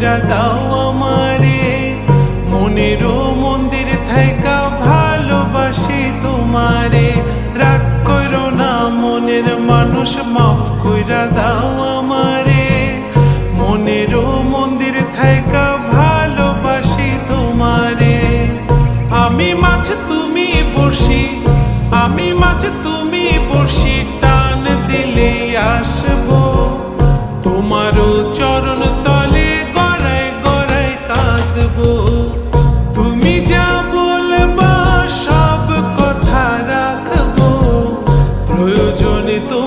কইরা দাও আমারে, মনেরও মন্দির থাইকা ভালোবাসি তোমারে। রাগ করো না মনের মানুষ, মাফ কইরা দাও আমারে, মনেরও মন্দির থাইকা ভালোবাসি তোমারে। আমি মাছ তুমি বড়শি, আমি মাছ তুমি বড়শি, টান দিলে আসবো তোমারও চরণ তলে, গড়ায় গড়ায় কাঁদবো। তুমি যা বলবা সব কথা রাখবো, প্রয়োজনে তো